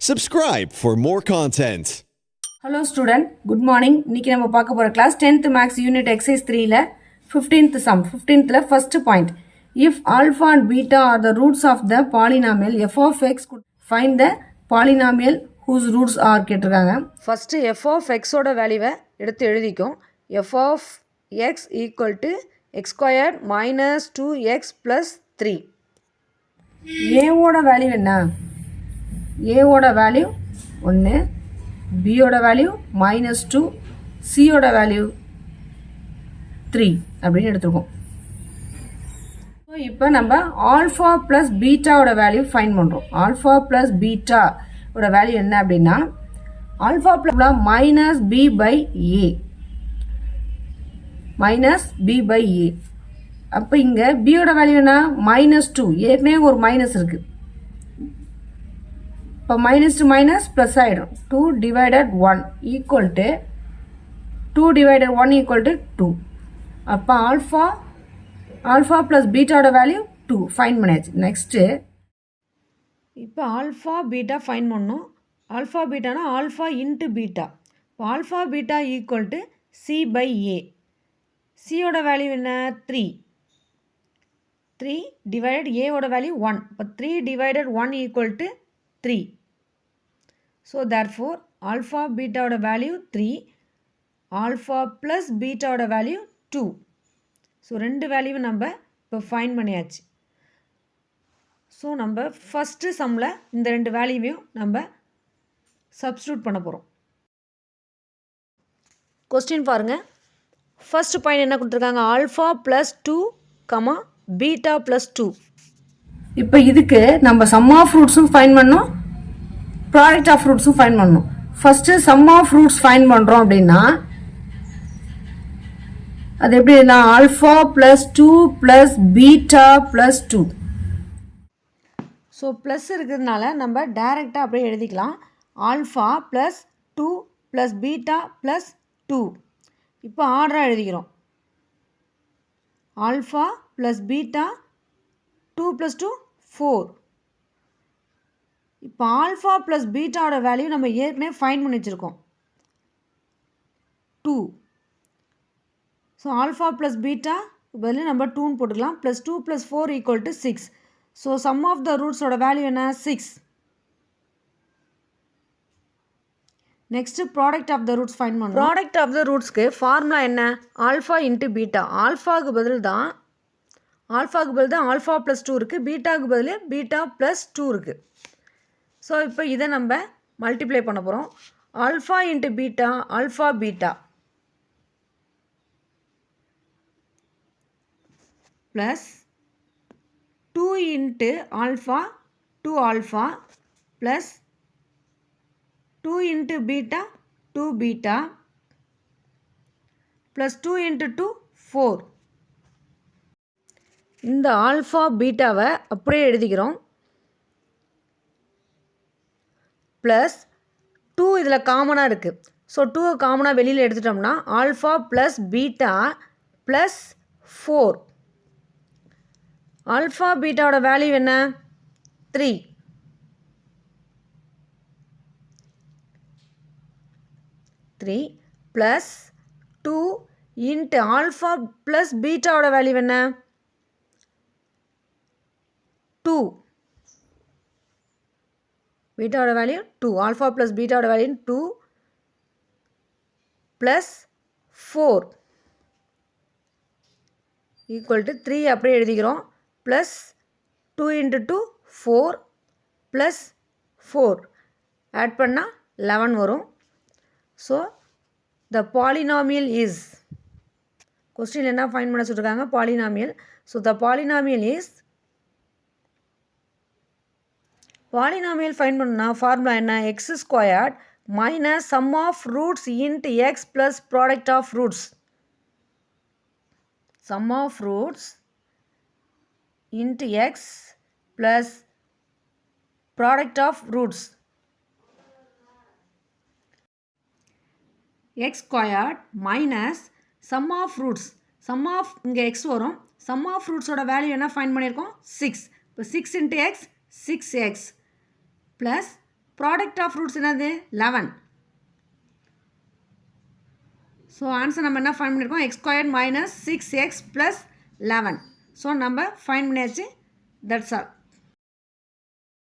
Subscribe for more content. Hello student, good morning. இன்னைக்கு நம்ம பார்க்க போற class 10th maths unit exercise 3ல 15th sum. 15thல first point. If alpha and beta are the roots of the polynomial f of x, find the polynomial whose roots are கேட்டிருக்காங்க. First f of x ஓட வேல்யூவை எடுத்து எழுதிக்கும். f of x equal to x squared minus 2x plus 3. a ஓட value என்ன? a ஓட value 1, b ஓட value -2, c ஓட value 3 அப்படின்னு எடுத்துருக்கோம். ஸோ இப்போ நம்ம ஆல்ஃபா ப்ளஸ் பீட்டாவோட வேல்யூ ஃபைன் பண்ணுறோம். ஆல்ஃபா ப்ளஸ் பீட்டாவோட வேல்யூ என்ன அப்படின்னா alpha plus minus B by A, minus B by A. அப்போ இங்கே பியோட வேல்யூ என்ன? -2. ஏற்கனவே ஒரு மைனஸ் இருக்குது. இப்போ மைனஸ் டு மைனஸ் ப்ளஸ் ஆகிடும். 2 divided 1 equal to 2 divided 1 equal to 2. அப்போ ஆல்ஃபா ப்ளஸ் பீட்டாவோட வேல்யூ 2 ஃபைன் பண்ணியாச்சு. நெக்ஸ்ட்டு இப்போ ஆல்ஃபா பீட்டா ஃபைன் பண்ணணும். ஆல்ஃபா பீட்டானா ஆல்ஃபா இன்ட்டு பீட்டா. இப்போ alpha beta equal to C by A. சியோட வேல்யூ என்ன? 3. 3 டிவைடட் ஏவோட வேல்யூ 1. இப்போ 3 divided 1 equal to 3. So therefore alpha பீட்டாவோட வேல்யூ 3, ஆல்ஃபா ப்ளஸ் பீட்டாவோட வேல்யூ 2. ஸோ ரெண்டு வேல்யூவும் நம்ம இப்போ ஃபைன் பண்ணியாச்சு. ஸோ நம்ம ஃபஸ்ட்டு சம்மில் இந்த ரெண்டு வேல்யூவையும் நம்ம சப்ஸ்டியூட் பண்ண போகிறோம். கொஸ்டின் பாருங்கள். ஃபர்ஸ்ட் பாயிண்ட் என்ன கொடுத்துருக்காங்க? Alpha plus 2, beta plus 2. இப்போ இதுக்கு நம்ம சம் ஆஃப் ரூட்ஸும் ஃபைன் பண்ணணும், ப்ராடக்ட் ஆஃப் ரூட்ஸும் ஃபைன் பண்ணணும். First sum of roots find பண்ணுறோம் அப்படின்னா அது எப்படின்னா alpha plus 2 plus beta plus 2. So plus இருக்கிறதுனால நம்ம டைரெக்டாக அப்படியே எழுதிக்கலாம். Alpha plus 2 plus beta plus 2. இப்போ ஆர்டராக எழுதிக்கிறோம். Alpha plus beta 2 plus 2 4. இப்போ ஆல்ஃபா ப்ளஸ் பீட்டாவோட வேல்யூ நம்ம ஏற்கனவே ஃபைன் பண்ணி வச்சுருக்கோம் 2. ஸோ ஆல்ஃபா ப்ளஸ் பீட்டா பதில் நம்ம 2ன்னு போட்டுக்கலாம். Plus 2 plus 4 equal to 6. So sum of the ரூட்ஸோட வேல்யூ என்ன? 6. Next product of the roots find பண்ணணும். ப்ராடக்ட் ஆஃப் த ரூட்ஸ்க்கு ஃபார்முலா என்ன? Alpha into beta. ஆல்ஃபாவுக்கு பதில் தான் ஆல்ஃபா ப்ளஸ் 2 இருக்குது, பீட்டாவுக்கு பதில் பீட்டா ப்ளஸ் 2 இருக்குது. ஸோ இப்போ இதை நம்ம மல்டிப்ளை பண்ண போகிறோம். Alpha into beta, alpha beta plus 2 into alpha 2 alpha plus 2 into beta 2 beta plus 2 into 2 4. இந்த ஆல்ஃபா பீட்டாவை அப்படியே எழுதிக்கிறோம். ப்ளஸ் 2 இதில் காமனாக இருக்குது. ஸோ 2 காமனாக வெளியில் எடுத்துட்டோம்னா alpha plus beta plus 4. Alpha பீட்டாவோட வேல்யூ என்ன? 3. 3 ப்ளஸ் 2 இன்ட்டு ஆல்ஃபா ப்ளஸ் பீட்டாவோட வேல்யூ என்ன? 2. பீட்டாவோட வேல்யூ 2. ஆல்ஃபா ப்ளஸ் பீட்டாவோட வேல்யூ 2 ப்ளஸ் 4 ஈக்குவல் டு 3 அப்படியே எழுதிக்கிறோம். ப்ளஸ் 2 இன்ட்டு 2 4 ப்ளஸ் 4 ஆட் பண்ணால் 11 வரும். So the polynomial is, question என்ன ஃபைன் பண்ண சொல்லியிருக்காங்க? Polynomial. So the polynomial is, polynomial find பண்ணா ஃபார்முலா என்ன? X squared minus sum of roots into x plus product of roots. Sum of roots into x plus product of roots. X squared minus sum of roots. Sum of இங்கே x வரும். Sum of ரூட்ஸோட value என்ன find பண்ணியிருக்கோம்? 6. இப்போ 6 into x 6x plus product of roots என்னது 11. So answer நம்ம என்ன find பண்ணியிருக்கோம் x² - 6x + 11. ஸோ நம்ம ஃபைண்ட் பண்ணியாச்சு. That's all.